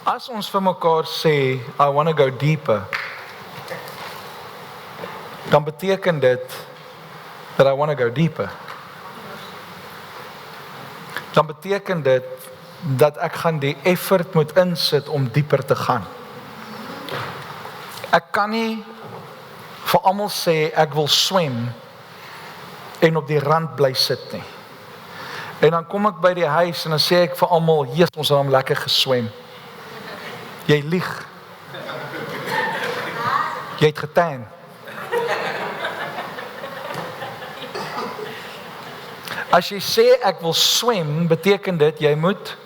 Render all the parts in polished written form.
As ons vir mekaar sê, I want to go deeper, dan beteken dit that I want to go deeper. Dan beteken dit dat ek gaan die effort moet insit om dieper te gaan. Ek kan nie vir almal sê ek wil swem en op die rand bly sit nie. En dan kom ek by die huis en dan sê ek vir almal, "Jesus, ons het hom lekker geswem." Jy lieg. Jy het getan. As jy sê ek wil swem, beteken dit jy moet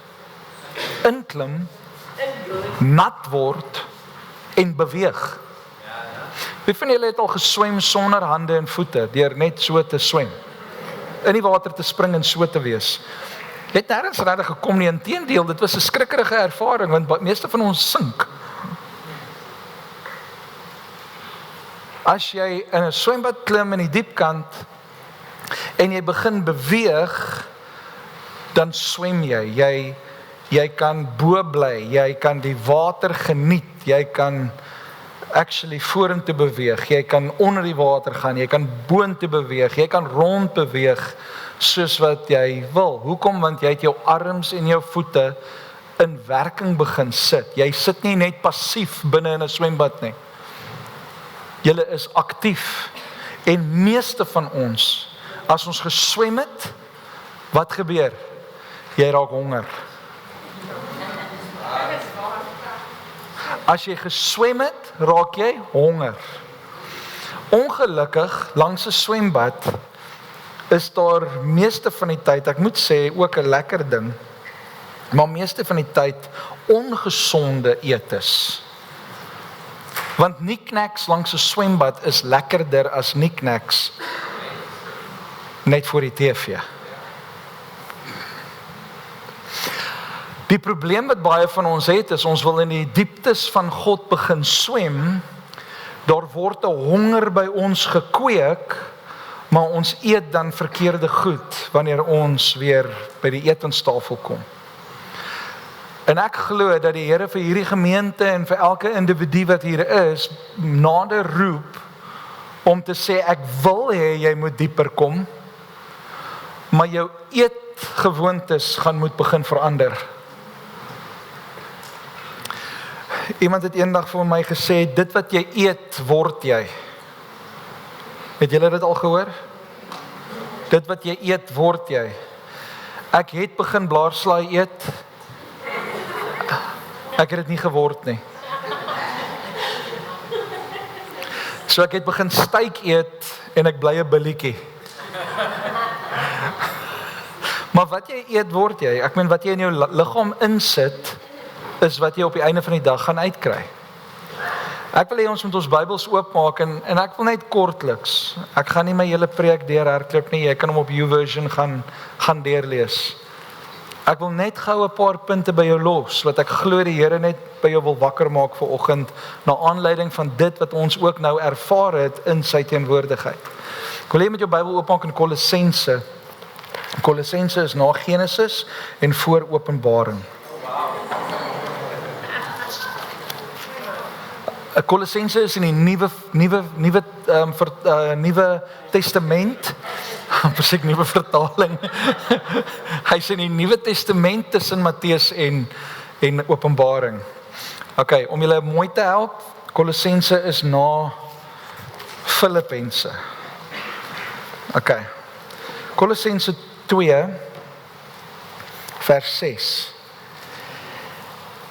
inklim, nat word en beweeg. Wie van julle het al geswem sonder hande en voete, deur net so te swem? In die water te spring en so te wees. Het nêrens regtig gekom nie, inteendeel, dit was 'n skrikkerige ervaring, want meeste van ons sink. As jy in 'n swembad klim in die diep kant, en jy begin beweeg, dan swem jy. Jy kan bo bly, jy kan die water geniet, jy kan actually vorentoe beweeg, jy kan onder die water gaan, jy kan boontoe beweeg, jy kan rond beweeg, soos wat jy wil. Hoekom? Want jy het jou arms en jou voete in werking begin sit. Jy sit nie net passief binne in 'n swembad nie. Julle is aktief. En meeste van ons, as ons geswem het, wat gebeur? Jy raak honger. As jy geswem het, raak jy honger. Ongelukkig, langs 'n swembad, is daar meeste van die tyd, ek moet sê, ook 'n lekker ding, maar meeste van die tyd ongesonde etes. Want knickknacks langs 'n swembad is lekkerder as knickknacks net voor die TV. Die probleem wat baie van ons het, is ons wil in die dieptes van God begin swem, daar word 'n honger by ons gekweek, maar ons eet dan verkeerde goed, wanneer ons weer by die etenstafel kom. En ek glo dat die Here vir hierdie gemeente en vir elke individu wat hier is, nader roep, om te sê, ek wil hê jy moet dieper kom, maar jou eetgewoontes gaan moet begin verander. Iemand het eendag vir my gesê, dit wat jy eet, word jy. Het julle dit al gehoor? Dit wat jy eet, word jy. Ek het begin blaarslaai eet, ek het dit nie geword nie. So ek het begin steak eet, en ek bly 'n billetjie. Maar wat jy eet, word jy. Ek meen, wat jy in jou liggaam insit, is wat jy op die einde van die dag gaan uitkry. Ek wil hê ons moet ons Bybels oopmaak, en ek wil net kortliks, ek gaan nie my hele preek deurhardloop nie, jy kan hom op YouVersion gaan deurlees. Ek wil net gou 'n paar punte by jou los, wat ek glo die Here net by jou wil wakker maak vanoggend, na aanleiding van dit wat ons ook nou ervaar het in sy teenwoordigheid. Ek wil hê met jou Bybel oopmaak in Kolossense. Kolossense is na Genesis en voor Openbaring. Kolossense is in die Nuwe Testament, presies nuwe vertaling. Hy's in die Nuwe Testament tussen Matteus en Openbaring. Okay, om julle mooi te help, Kolossense is na Filippense. Okay. Kolossense 2 vers 6.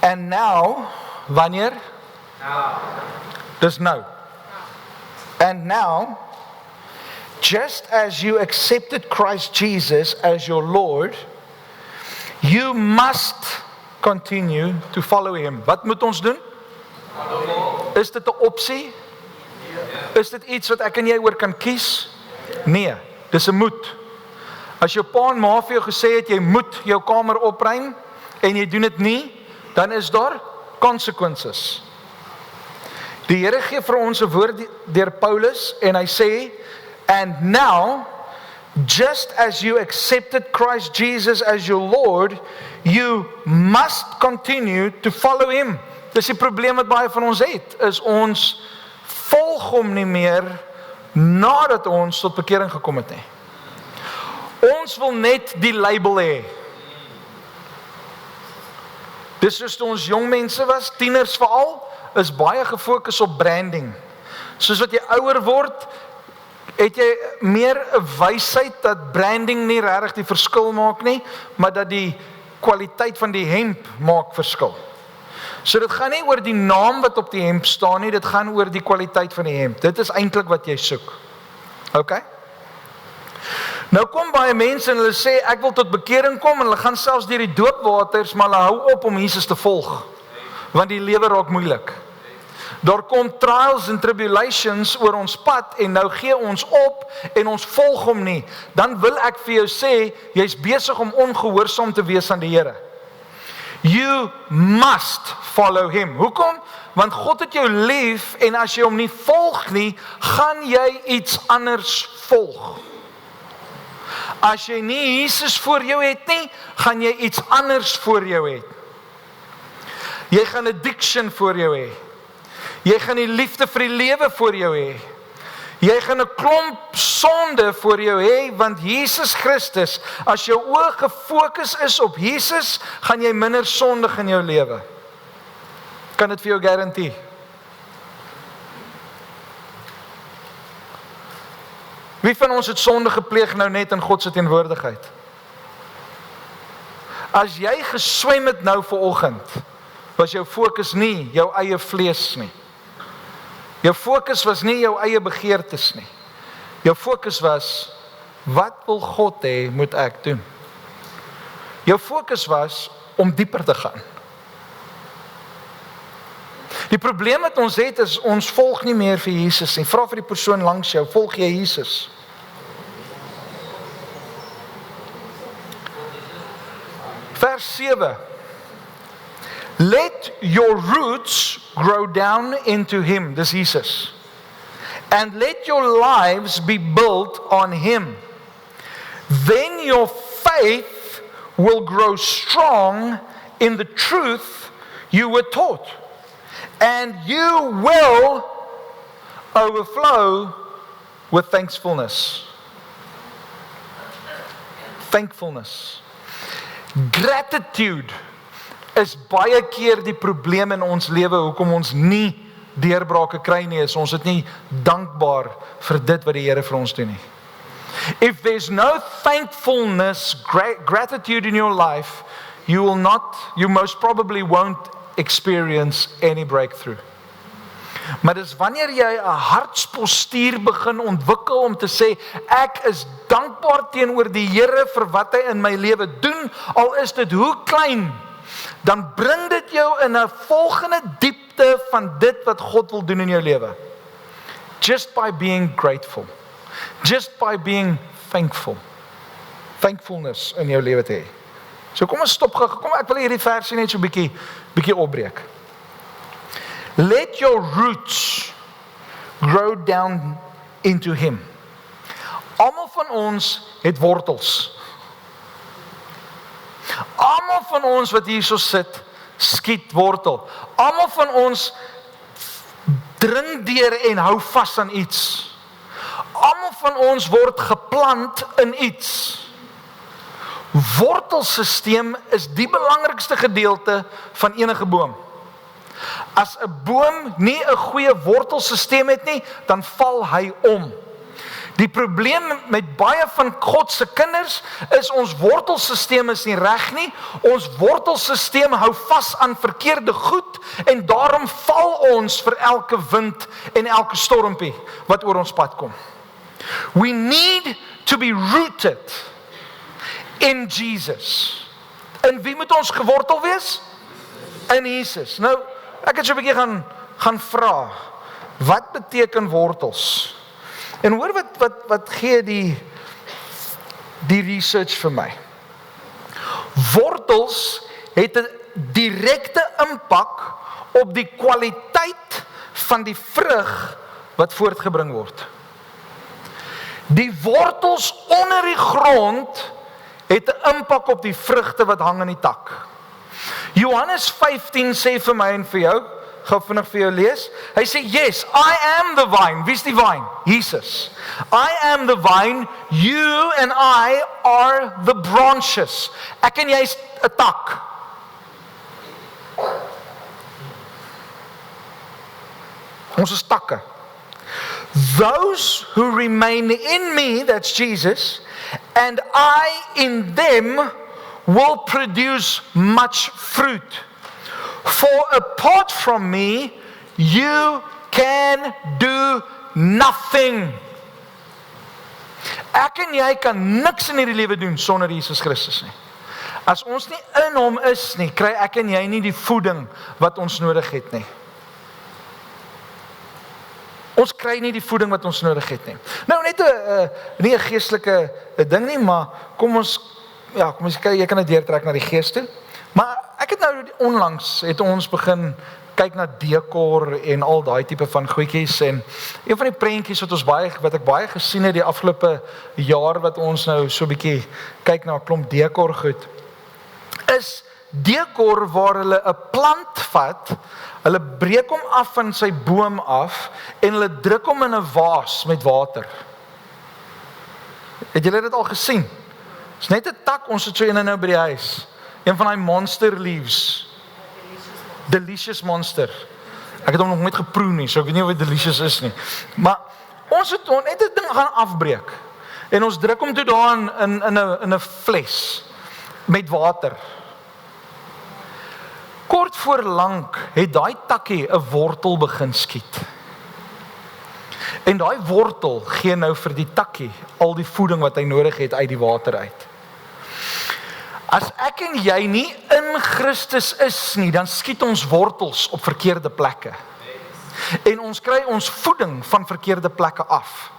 And now, wanneer? Dus nou. And now, just as you accepted Christ Jesus as your Lord, you must continue to follow him. Wat moet ons doen? Is dit 'n opsie? Is dit iets wat ek en jy oor kan kies? Nee, dis 'n moet. As jou pa en ma vir jou gesê het, jy moet jou kamer opruim, en jy doen dit nie, dan is daar consequences. Die Here gee vir ons 'n woord deur Paulus, en hy sê, and now, just as you accepted Christ Jesus as your Lord, you must continue to follow him. Dis die probleem wat baie van ons het, is ons volg hom nie meer nadat ons tot bekering gekom het nie. Ons wil net die label hê. Dis soos toe ons jong mense was, tieners veral, is baie gefokus op branding. Soos wat jy ouer word, het jy meer 'n wysheid dat branding nie regtig die verskil maak nie, maar dat die kwaliteit van die hemp maak verskil. So dit gaan nie oor die naam wat op die hemp staan nie, dit gaan oor die kwaliteit van die hemp. Dit is eintlik wat jy soek. OK? Nou kom baie mense en hulle sê, ek wil tot bekering kom, en hulle gaan selfs deur die doopwaters, maar hulle hou op om Jesus te volg, want die lewe raak moeilik. Daar kom trials en tribulations oor ons pad, en nou gee ons op, en ons volg hom nie. Dan wil ek vir jou sê, jy's besig om ongehoorsaam te wees aan die Here. You must follow him. Hoekom? Want God het jou lief, en as jy hom nie volg nie, gaan jy iets anders volg. As jy nie Jesus voor jou het nie, gaan jy iets anders voor jou hê. Jy gaan addiction voor jou hê. Jy gaan die liefde vir die lewe voor jou hê. Jy gaan 'n klomp sonde voor jou hê, want Jesus Christus, as jou oë gefokus is op Jesus, gaan jy minder sondig in jou lewe. Kan dit vir jou garandeer? Wie van ons het sonde gepleeg nou net in God se teenwoordigheid? As jy geswem het nou vanoggend, was jou fokus nie jou eie vlees nie. Jou fokus was nie jou eie begeertes nie. Jou fokus was, wat wil God hê moet ek doen? Jou fokus was om dieper te gaan. Die probleem wat ons het is, ons volg nie meer vir Jesus nie. Vra vir die persoon langs jou, volg jy Jesus? Vers 7. Let your roots grow down into him, dis Jesus. And let your lives be built on him. Then your faith will grow strong in the truth you were taught. And you will overflow with thankfulness. Thankfulness. Gratitude is baie keer die probleem in ons lewe, hoekom ons nie deurbrake kry nie, is ons het nie dankbaar vir dit wat die Here vir ons doen nie. If there's no thankfulness, gratitude in your life, you most probably won't experience any breakthrough. Maar dis wanneer jy 'n hartspostuur begin ontwikkel om te sê, ek is dankbaar teenoor die Here vir wat hy in my lewe doen, al is dit hoe klein, dan bring dit jou in 'n volgende diepte van dit wat God wil doen in jou lewe. Just by being grateful. Just by being thankful. Thankfulness in jou lewe te hê. So kom ons stop gou. Kom ek wil hierdie versie net so 'n bietjie opbreek. Let your roots grow down into him. Almal van ons het wortels. Almal van ons wat hierso sit, skiet wortel. Almal van ons dring deur en hou vas aan iets. Almal van ons word geplant in iets. Wortelsisteem is die belangrikste gedeelte van enige boom. As 'n boom nie 'n goeie wortelsisteem het nie, dan val hy om. Die probleem met baie van God se kinders is ons wortelsisteem is nie reg nie. Ons wortelsisteem hou vas aan verkeerde goed en daarom val ons vir elke wind en elke stormpie wat oor ons pad kom. We need to be rooted in Jesus. En wie moet ons gewortel wees? In Jesus. Nou, ek het so 'n bietjie gaan vra, wat beteken wortels? En hoor wat gee die research vir my. Wortels het 'n direkte impak op die kwaliteit van die vrug wat voortgebring word. Die wortels onder die grond het 'n impak op die vrugte wat hang aan die tak. Johannes 15 sê vir my en vir jou, gou vinnig vir jou lees. Hy sê, yes, I am the vine. Wie is die vine? Jesus. I am the vine, you and I are the branches. Ek en jy is 'n tak. Ons is takke. Those who remain in me, that's Jesus, and I in them will produce much fruit. For apart from me, you can do nothing. Ek en jy kan niks in hierdie lewe doen sonder Jesus Christus nie. As ons nie in hom is nie, kry ek en jy nie die voeding wat ons nodig het nie. Ons kry nie die voeding wat ons nodig het nie. Nou net nie 'n geestelike ding nie, maar kom ons kyk, jy kan dit deurtrek na die gees toe. Maar ek het nou onlangs het ons begin kyk na dekor en al daai tipe van goedjies, en een van die prentjies wat ek baie gesien het die afgelope jaar wat ons nou so 'n bietjie kyk na 'n klomp dekor goed, is dekor waar hulle 'n plant vat, hulle breek hom af van sy boom af en hulle druk hom in 'n vaas met water. Het julle dit al gesien? Dis net 'n tak, ons het so een nou by die huis. Een van die monster leaves. Delicious monster. Ek het hom nog nooit geproe nie, so ek weet nie of dit delicious is nie. Maar ons het net 'n ding gaan afbreek. En ons druk hom toe daar in 'n fles met water. Kort voor lank het daai takkie 'n wortel begin skiet. En daai wortel gee nou vir die takkie al die voeding wat hy nodig het uit die water uit. As ek en jy nie in Christus is nie, dan skiet ons wortels op verkeerde plekke. En ons kry ons voeding van verkeerde plekke af.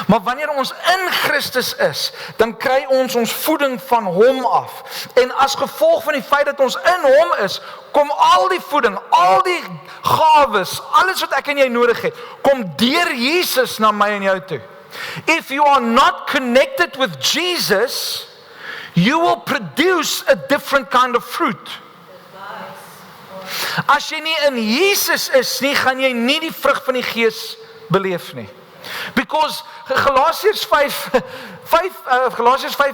Maar wanneer ons in Christus is, dan kry ons ons voeding van hom af. En as gevolg van die feit dat ons in hom is, kom al die voeding, al die gawes, alles wat ek en jy nodig het, kom deur Jesus na my en jou toe. If you are not connected with Jesus, you will produce a different kind of fruit. As jy nie in Jesus is nie, gaan jy nie die vrug van die Gees beleef nie. Because Galasiërs 5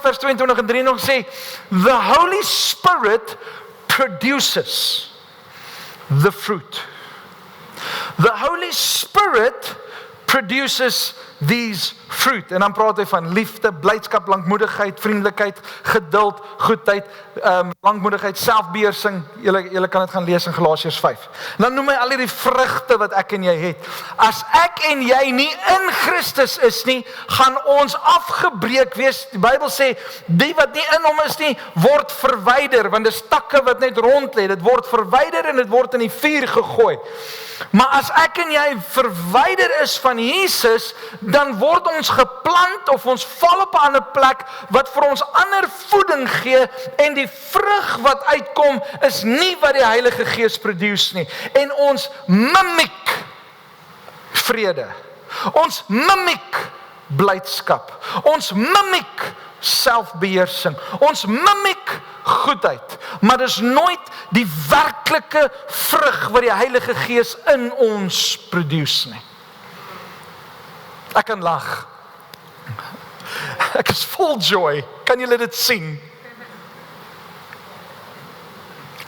vers 22 en 23 sê, the Holy Spirit produces the fruit. The Holy Spirit produces these fruit. En dan praat hy van liefde, blydskap, lankmoedigheid, vriendelikheid, geduld, goedheid, lankmoedigheid, selfbeheersing. Julle kan dit gaan lees in Galasiërs 5. Dan noem hy al hierdie vrugte wat ek en jy het. As ek en jy nie in Christus is nie, gaan ons afgebreek wees. Die Bybel sê, die wat nie in hom is nie, word verwyder, want dis takke wat net rond lê. Dit word verwyder en dit word in die vuur gegooi. Maar as ek en jy verwyder is van Jesus, dan word ons geplant of ons val op 'n ander plek wat vir ons ander voeding gee, en die vrug wat uitkom is nie wat die Heilige Gees produce nie. En ons mimiek vrede. Ons mimiek blydskap. Ons mimiek selfbeheersing. Ons mimiek goedheid. Maar dis nooit die werklike vrug wat die Heilige Gees in ons produce nie. Ek kan lag. Ek is vol joy. Kan julle dit sien?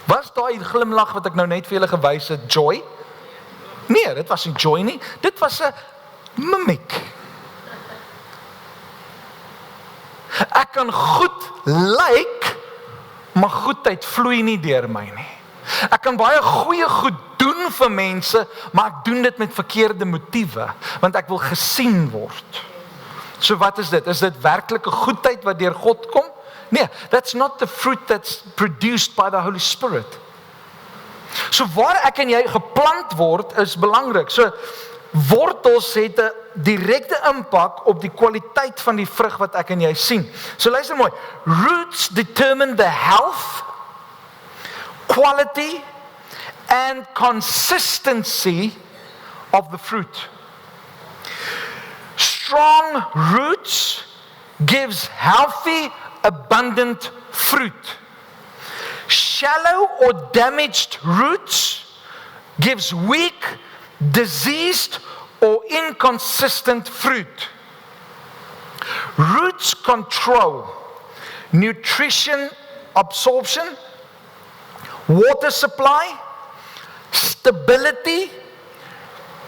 Was daai glimlag wat ek nou net vir julle gewys het, joy? Nee, dit was nie joy nie. Dit was 'n mimiek. Ek kan goed lyk, maar goedheid vloei nie deur my nie. Ek kan baie goeie goed doen vir mense, maar ek doen dit met verkeerde motiewe, want ek wil gesien word. So wat is dit? Is dit werklike goedheid wat deur God kom? Nee, that's not the fruit that's produced by the Holy Spirit. So waar ek en jy geplant word is belangrik. So wortels het 'n direkte impak op die kwaliteit van die vrug wat ek en jy sien. So luister mooi. Roots determine the health, quality and consistency of the fruit. Strong roots gives healthy, abundant fruit. Shallow or damaged roots gives weak, diseased, or inconsistent fruit. Roots control nutrition absorption, water supply, stability,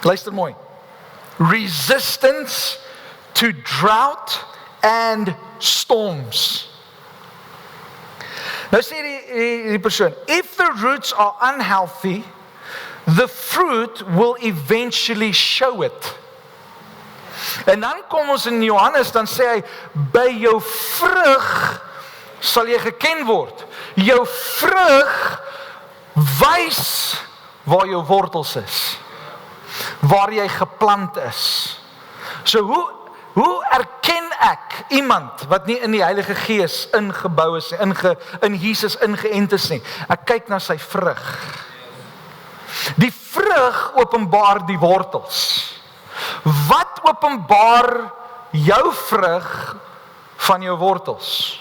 luister mooi, resistance to drought and storms. Nou sê die persoon, if the roots are unhealthy, the fruit will eventually show it. En dan kom ons in Johannes, dan sê hy, by jou vrug sal jy geken word. Jou vrug wys waar jou wortels is, waar jy geplant is. So hoe erken ek iemand wat nie in die Heilige Gees ingebou is, in Jesus ingeënt is nie? Ek kyk na sy vrug. Die vrug openbaar die wortels. Wat openbaar jou vrug van jou wortels?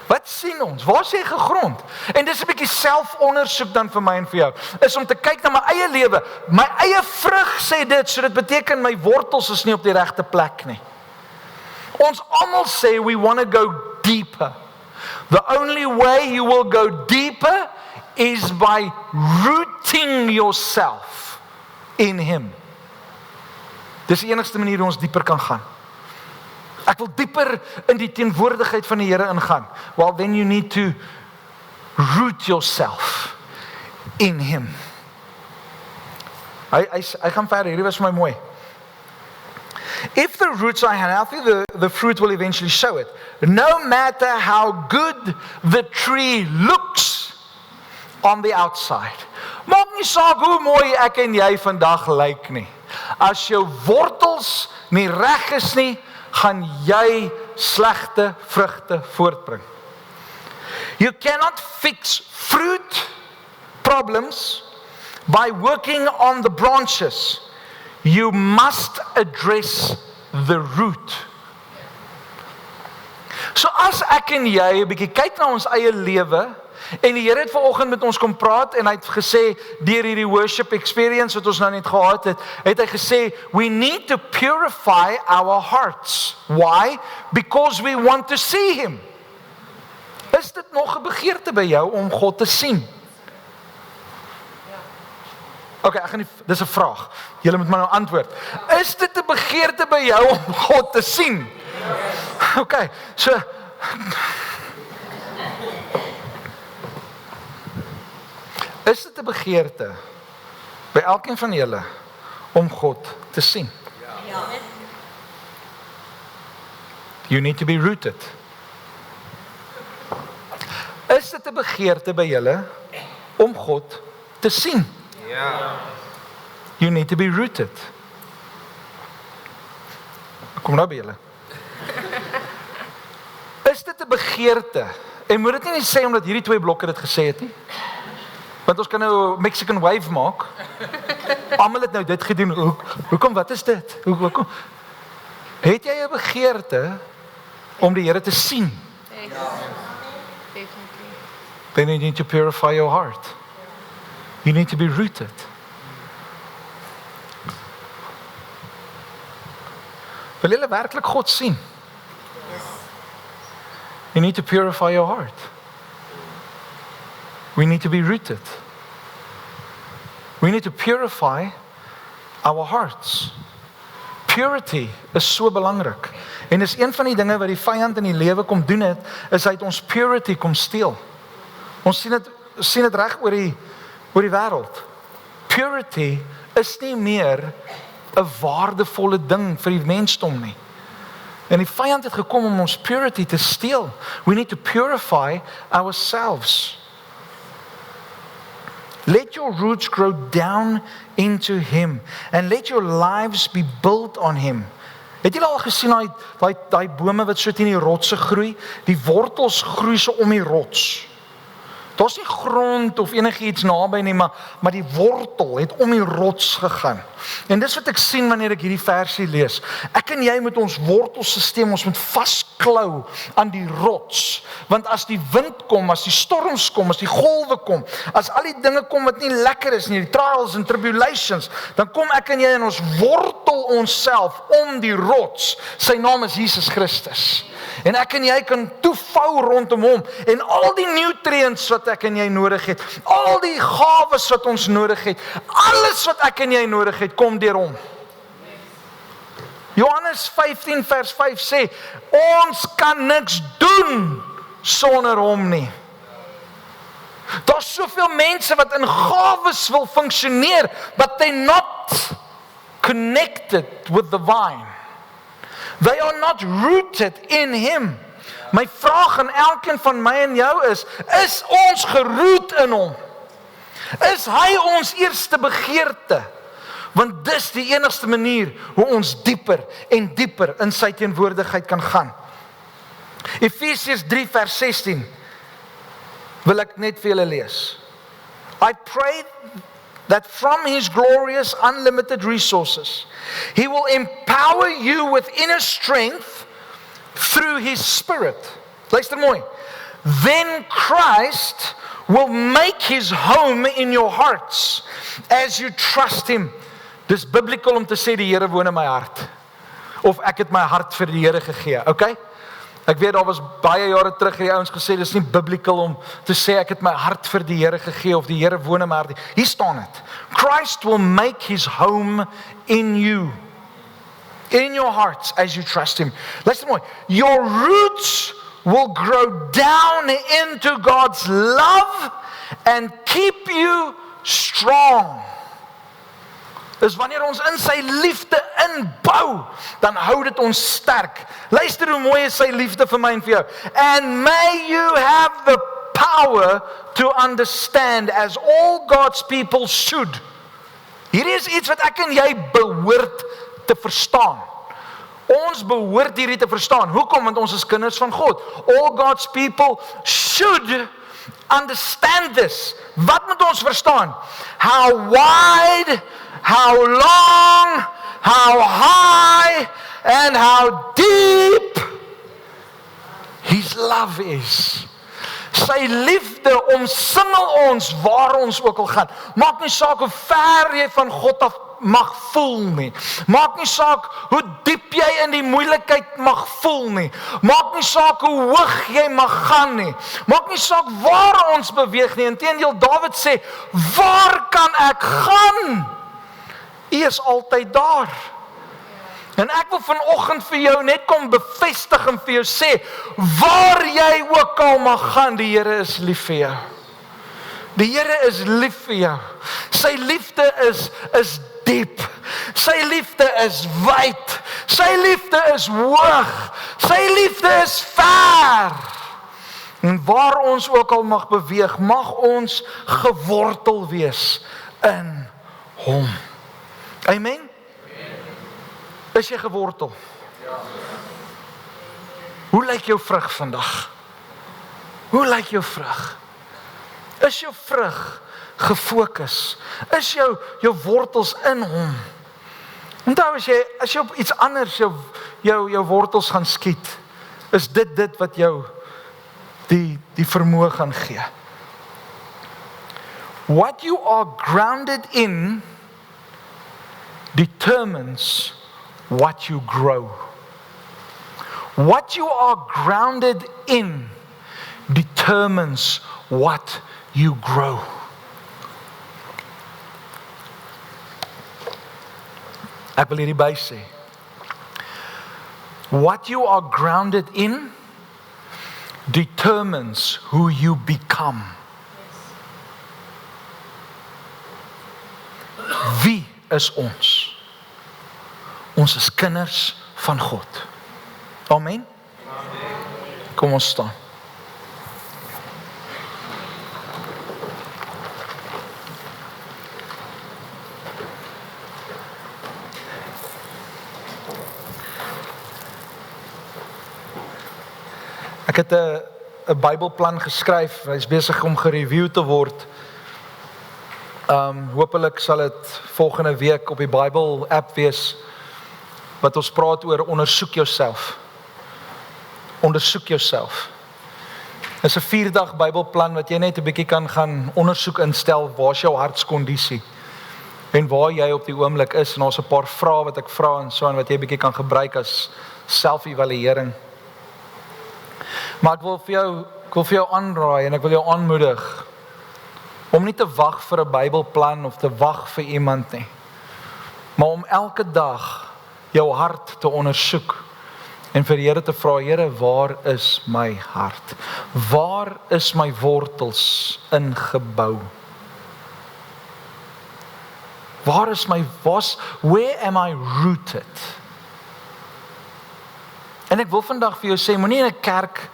Wat sien ons? Waar is jy gegrond? En dis 'n bietjie selfondersoek dan vir my en vir jou, is om te kyk na my eie lewe. My eie vrug sê dit, so dit beteken my wortels is nie op die regte plek nie. Ons almal sê we want to go deeper. The only way you will go deeper is by rooting yourself in Him. Dis die enigste manier hoe ons dieper kan gaan. Ek wil dieper in die teenwoordigheid van die Here ingaan. Well, then you need to root yourself in Him. Hy gaan verder, hierdie was vir my mooi. If the roots are unhealthy, the fruit will eventually show it. No matter how good the tree looks on the outside. Maak nie saak hoe mooi ek en jy vandag lyk nie. As jou wortels nie reg is nie, gaan jy slegte vrugte voortbring. You cannot fix fruit problems by working on the branches. You must address the root. So as ek en jy 'n bietjie kyk na ons eie lewe, en die Here het vanoggend met ons kom praat en hy het gesê deur hierdie worship experience wat ons nou net gehad het, het hy gesê we need to purify our hearts. Why? Because we want to see Him. Is dit nog 'n begeerte by jou om God te sien? Okay, dis 'n vraag. Julle moet my nou antwoord. Is dit 'n begeerte by jou om God te sien? Okay, so is dit 'n begeerte by elkeen van julle om God te sien? Ja. You need to be rooted. Is dit 'n begeerte by julle om God te sien? Ja. You need to be rooted. Kom nou by julle. Is dit 'n begeerte? En moet dit nie sê omdat hierdie twee blokke dit gesê het nie. Want ons kan nou Mexican wave maak. Almal het nou dit gedoen. Hoekom, wat is dit? Hoekom? Het jy 'n begeerte om die Here te sien? Ja. Definitely. Then you need to purify your heart. You need to be rooted. Wil jy werklik God sien? You need to purify your heart. We need to be rooted. We need to purify our hearts. Purity is so belangrik. En is een van die dinge wat die vyand in die lewe kom doen het, is hy het ons purity kom steel. Ons sien dit reg oor die wêreld. Purity is nie meer 'n waardevolle ding vir die mensdom nie. En die vyand het gekom om ons purity te steel. We need to purify ourselves. Let your roots grow down into Him and let your lives be built on Him. Het julle al gesien daai bome wat so teen die rotse groei? Die wortels groei so om die rots. Daar's nie grond of enigiets naby nie, maar die wortel het om die rots gegaan. En dis wat ek sien wanneer ek hierdie versie lees. Ek en jy moet ons wortelstelsel, ons moet vasklou aan die rots. Want as die wind kom, as die storms kom, as die golwe kom, as al die dinge kom wat nie lekker is nie, die trials en tribulations, dan kom ek en jy en ons wortel onsself om die rots. Sy naam is Jesus Christus. En ek en jy kan toevou rondom hom en al die nutriënts wat ek en jy nodig het, al die gawes wat ons nodig het, alles wat ek en jy nodig het, kom deur hom. Johannes 15 vers 5 sê, ons kan niks doen sonder hom nie. Daar's soveel mense wat in gawes wil funksioneer, but they're not connected with the vine. They are not rooted in him. My vraag aan elkeen van my en jou is ons geroot in hom? Is hy ons eerste begeerte? Want dis die enigste manier hoe ons dieper en dieper in sy teenwoordigheid kan gaan. Efesiërs 3 vers 16 wil ek net vir julle lees. I pray that from his glorious unlimited resources, he will empower you with inner strength through his spirit. Luister mooi. Then Christ will make his home in your hearts as you trust him. Dis biblical om te sê die Here woon in my hart. Of ek het my hart vir die Here gegee, okay? Ek weet daar was baie jare terug hierdie ouens gesê dis nie biblical om te sê ek het my hart vir die Here gegee of die Here woon in my hart. Hier staan dit. Christ will make his home in you. In your hearts as you trust him. Luister mooi. Your roots will grow down into God's love and keep you strong. Dus wanneer ons in sy liefde inbou, dan hou dit ons sterk. Luister hoe mooi is sy liefde vir my en vir jou. And may you have the power to understand as all God's people should. Hier is iets wat ek en jy behoort te verstaan. Ons behoort hierdie te verstaan. Hoekom? Want ons is kinders van God. All God's people should understand this. Wat moet ons verstaan? How wide, how long, how high, and how deep his love is. Sy liefde omsingel ons waar ons ook al gaan. Maak nie saak hoe ver jy van God af mag voel nie. Maak nie saak hoe diep jy in die moeilikheid mag voel nie. Maak nie saak hoe hoog jy mag gaan nie. Maak nie saak waar ons beweeg nie. Inteendeel, Dawid sê, waar kan ek gaan? U is altyd daar. En ek wil vanoggend vir jou net kom bevestig en vir jou sê, waar jy ook al mag gaan, die Here is lief vir jou. Die Here is lief vir jou. Sy liefde is diep. Sy liefde is wyd. Sy liefde is hoog. Sy liefde is ver. En waar ons ook al mag beweeg, mag ons gewortel wees in hom. Amen. Is jy gewortel? Ja. Hoe lyk jou vrug vandag? Hoe lyk jou vrug? Is jou vrug gefokus? Is jou wortels in hom? Onthou as jy op iets anders jou wortels gaan skiet, is dit wat jou die vermoë gaan gee. What you are grounded in determines what you grow. What you are grounded in determines what you grow. Ek wil hierdie by sê. What you are grounded in determines who you become. Wie is ons? Ons is kinders van God. Amen. Kom ons staan. Ek het 'n Bybelplan geskryf. Hy's besig om gereview te word. Hopelik sal dit volgende week op die Bible app wees, wat ons praat oor ondersoek jouself. Ondersoek jouself. Dit is 'n 4-dag Bybelplan wat jy net 'n bietjie kan gaan ondersoek instel, waar is jou hartskondisie en waar jy op die oomblik is, en ons 'n paar vrae wat ek vra en so, en wat jy 'n bietjie kan gebruik as self-evaluering. Maar ek wil vir jou aanraai en ek wil jou aanmoedig om nie te wag vir 'n Bybelplan of te wag vir iemand nie, maar om elke dag jou hart te ondersoek en vir die Here te vra, Here, waar is my hart? Waar is my wortels ingebou? Where am I rooted? En ek wil vandag vir jou sê, moenie in 'n kerk,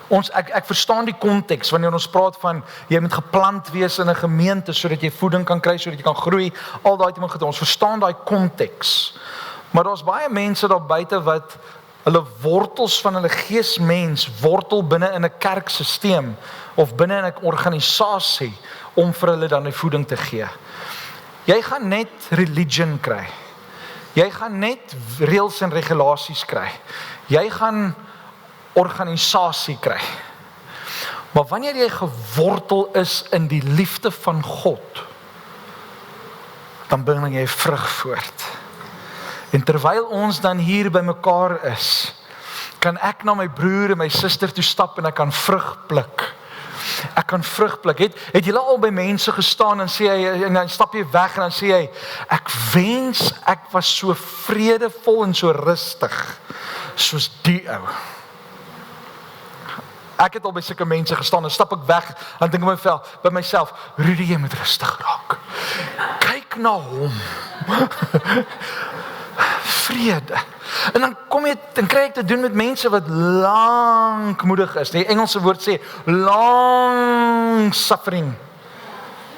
ek verstaan die konteks, wanneer ons praat van, jy moet geplant wees in 'n gemeente, sodat jy voeding kan kry, sodat jy kan groei, al daai dinge, ons verstaan daai konteks. Maar daar's baie mense daar buite wat hulle wortels van hulle geesmens wortel binne in 'n kerksisteem of binne in 'n organisasie om vir hulle dan die voeding te gee. Jy gaan net religion kry. Jy gaan net reëls en regulasies kry. Jy gaan organisasie kry. Maar wanneer jy gewortel is in die liefde van God, dan bring jy vrug voort. En terwyl ons dan hier by mekaar is, kan ek na my broer en my suster toe stap en ek kan vrug pluk. Ek kan vrug pluk. Het julle al by mense gestaan en sê hy, en dan stap jy weg en dan sê hy, ek wens ek was so vredevol en so rustig soos die ou. Ek het al by sulke mense gestaan en stap ek weg en dink by myself, Rudy, jy moet rustig raak. Kyk na hom. Vrede. En dan kry ek te doen met mense wat lankmoedig is. Die Engelse woord sê long suffering.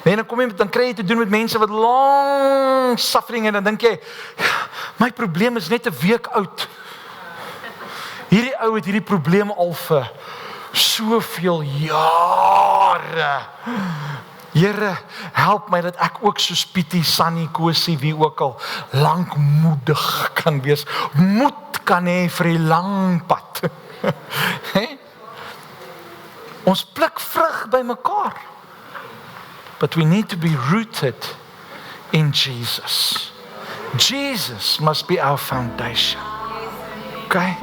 Nee, dan kry jy te doen met mense wat long suffering, en dan dink jy, my probleem is net 'n week oud. Hierdie ou het hierdie probleme al vir soveel jare. Here, help my dat ek ook soos Pietie, Sunny, Kosie, wie ook al, lankmoedig kan wees. Moed kan hê vir die lang pad. Ons pluk vrug by mekaar. But we need to be rooted in Jesus. Jesus must be our foundation. Okay?